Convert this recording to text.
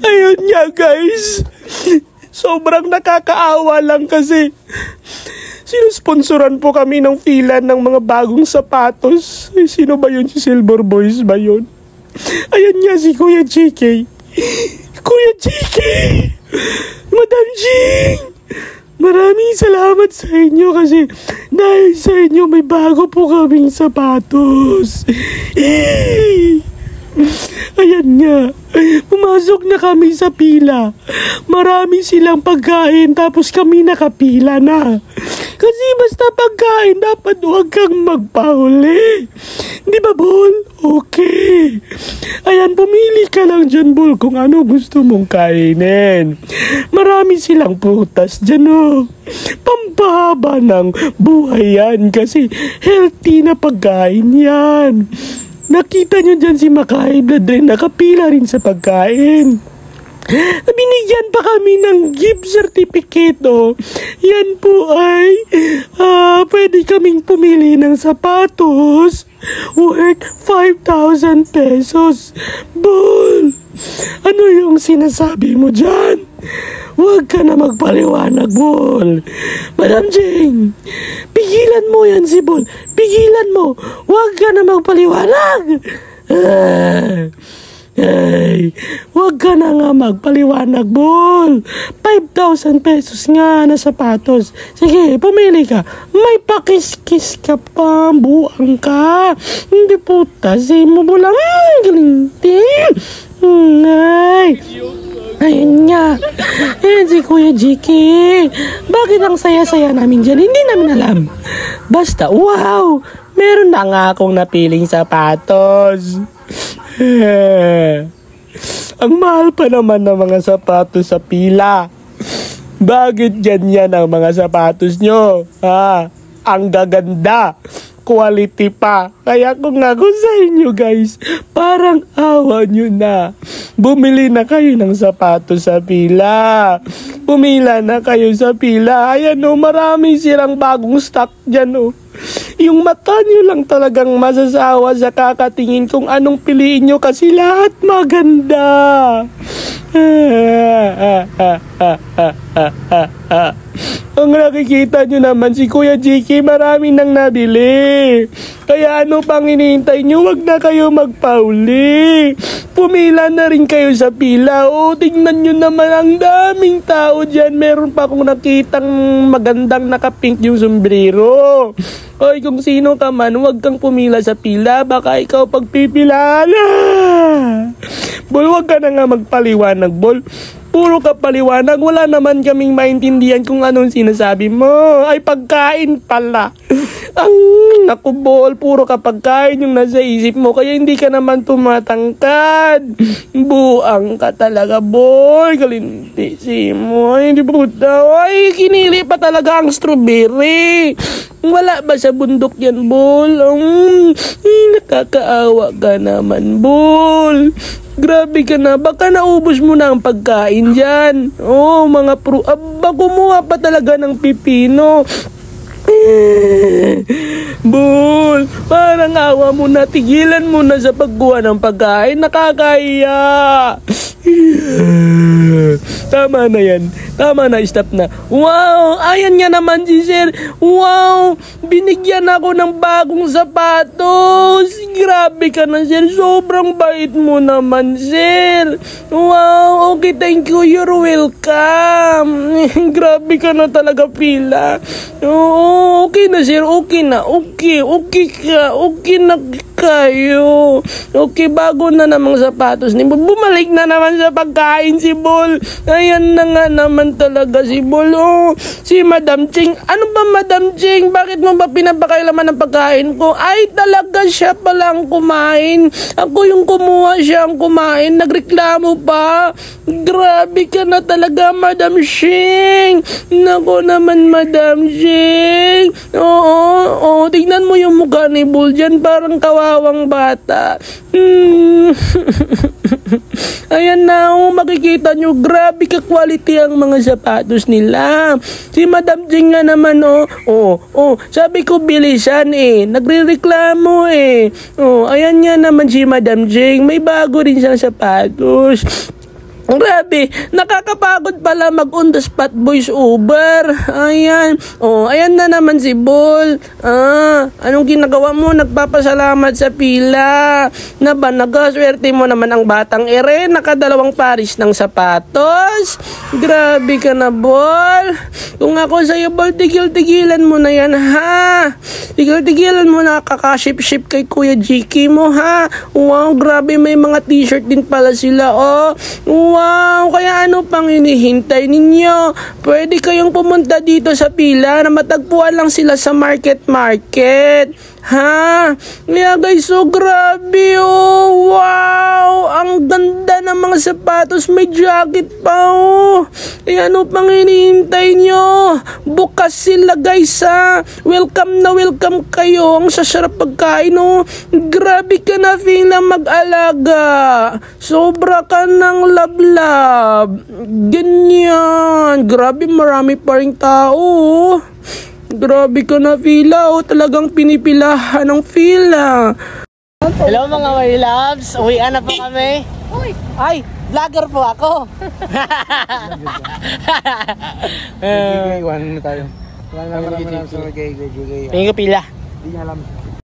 Ayun nga guys, sobrang nakakaawa lang kasi sinusponsoran po kami ng Fila ng mga bagong sapatos. Ay, sino ba yun? Si Silver Boys ba yun? Ayan nga si Kuya JK. Kuya JK! Madam Jing! Maraming salamat sa inyo kasi dahil sa inyo may bago po kaming sapatos. Ayan nga, pumasok na kami sa pila. Marami silang pagkain tapos kami nakapila na. Kasi basta pagkain dapat huwag kang magpahuli. Di ba, Bol? Okay. Ayan, pumili ka lang dyan, Bol, kung ano gusto mong kainin. Marami silang prutas dyan, oh. Pampahaba ng buhay yan kasi healthy na pagkain yan. Nakita nyo dyan si Makay Blood rin, nakapila rin sa pagkain. Binigyan pa kami ng gift certificate, oh. Yan po ay pwede kaming pumili ng sapatos worth 5,000 pesos. Bol, ano yung sinasabi mo dyan? Huwag ka na magpaliwanag, Bol. Madam Jing, pigilan mo yan si Bol. Pigilan mo. Huwag ka na magpaliwanag. Ay, huwag ka na nga magpaliwanag, Bol. 5,000 pesos nga na sapatos. Sige, pumili ka. May pakis-kis ka pa. Buang ka. Hindi puta. Say mo bulang. Galintin. Ay. Ayun nga. Si Kuya JK. Bakit ang saya-saya namin dyan? Hindi namin alam. Basta, wow! Meron na nga akong napiling sapatos. Ang mahal pa naman ng mga sapatos sa pila. Bakit ganyan ang mga sapatos nyo? Ang gaganda. Quality pa. Kaya kung ako sa inyo guys, parang awa nyo na. Bumili na kayo ng sapatos sa pila. Pumila na kayo sa pila. Ayan o, marami silang bagong stock dyan o. Yung mata nyo lang talagang masasawa sa kakatingin kung anong piliin nyo kasi lahat maganda. Ang nakikita nyo naman si Kuya JK marami nang nabili. Kaya ano pang hinihintay nyo? Wag na kayo magpauli. Pumila na rin kayo sa pila. O, tingnan nyo naman ang daming tao dyan. Meron pa akong nakitang magandang nakapink yung sombrero. Oy, kung sino ka man, huwag kang pumila sa pila. Baka ikaw pagpipilaan na. Bol, huwag ka na nga magpaliwanag, Bol. Puro ka paliwanag. Wala naman kaming maintindihan kung anong sinasabi mo. Ay, pagkain pala. Ang naku, Bol. Puro ka pagkain yung nasa isip mo. Kaya hindi ka naman tumatangkad. Buang ka talaga, Bol. Kalintisi mo. Ay, hindi puta. Ay, kinili pa talaga ang strawberry. Wala ba sa bundok yan, Bol? Nakakaawa ka naman, Bol. Grabe ka na. Baka naubos mo na ang pagkain dyan. Oh, mga aba, kumuha pa talaga ng pipino. Bol, parang awa mo na. Tigilan mo na sa pagkuha ng pagkain. Nakakahiya. Tama na yan. Tama na, stop na. Wow, ayan nga naman si Sir. Wow, binigyan ako ng bagong sapatos. Grabe ka na, Sir. Sobrang bait mo naman, Sir. Wow, okay, thank you. You're welcome. Grabe ka na talaga, Pila. Oo, okay na, Sir. Okay na. Okay ka. Okay na kayo. Okay, bago na namang sapatos ni Bol. Bumalik na naman sa pagkain si Bol. Ayan na nga naman talaga si Bol. Oh, si Madam Ching. Ano ba, Madam Ching? Bakit mo ba pinapakailaman ng pagkain ko? Ay, talaga siya palang kumain. Ako yung kumuha, siya ang kumain. Nagreklamo pa. Grabe ka na talaga, Madam Ching. Nako naman, Madam Ching. Oo, tignan mo yung mukha ni Bol dyan. Parang kawawang bata. Ayan na, makikita nyo, grabe ka quality ang mga sapatos nila. Si Madam Jing nga naman, sabi ko bilisan nagrereklamo ayan nga naman si Madam Jing, may bago rin siyang sapatos. Grabe, nakakapagod pala mag-on the spot voice over. Ayan. Oh, ayan na naman si Bol. Anong ginagawa mo? Nagpapasalamat sa pila. Na ba, nagaswerte mo naman ang batang ere. Nakadalawang paris ng sapatos. Grabe ka na, Bol. Kung ako sa'yo, Bol, tigil-tigilan mo na yan, ha? Tigil-tigilan mo na kakaship-ship kay Kuya Jiki mo, ha? Wow, grabe, may mga t-shirt din pala sila, oh. Wow, kaya ano pang hinihintay ninyo? Pwede kayong pumunta dito sa pila na matagpuan lang sila sa market. Ha? Kaya guys, so grabe, oh. Wow, ang ganda ng mga sapatos. May jacket pa, oh. Eh ano pang hinihintay nyo? Bukas sila guys, ha. Welcome na welcome kayo. Ang sasarap pagkain, oh. Grabe ka na, Fina, mag-alaga. Sobra ka ng love. Ganyan. Grabe, marami pa rin tao, oh. Grabe ka na, Fila, oh. Talagang pinipilahan ng Fila. Hello mga my loves, uwian na po kami. Uy! Ay, vlogger po ako. Iwan na tayo. Wala na sa mga gay. Tingin ko pila. Hindi niya alam.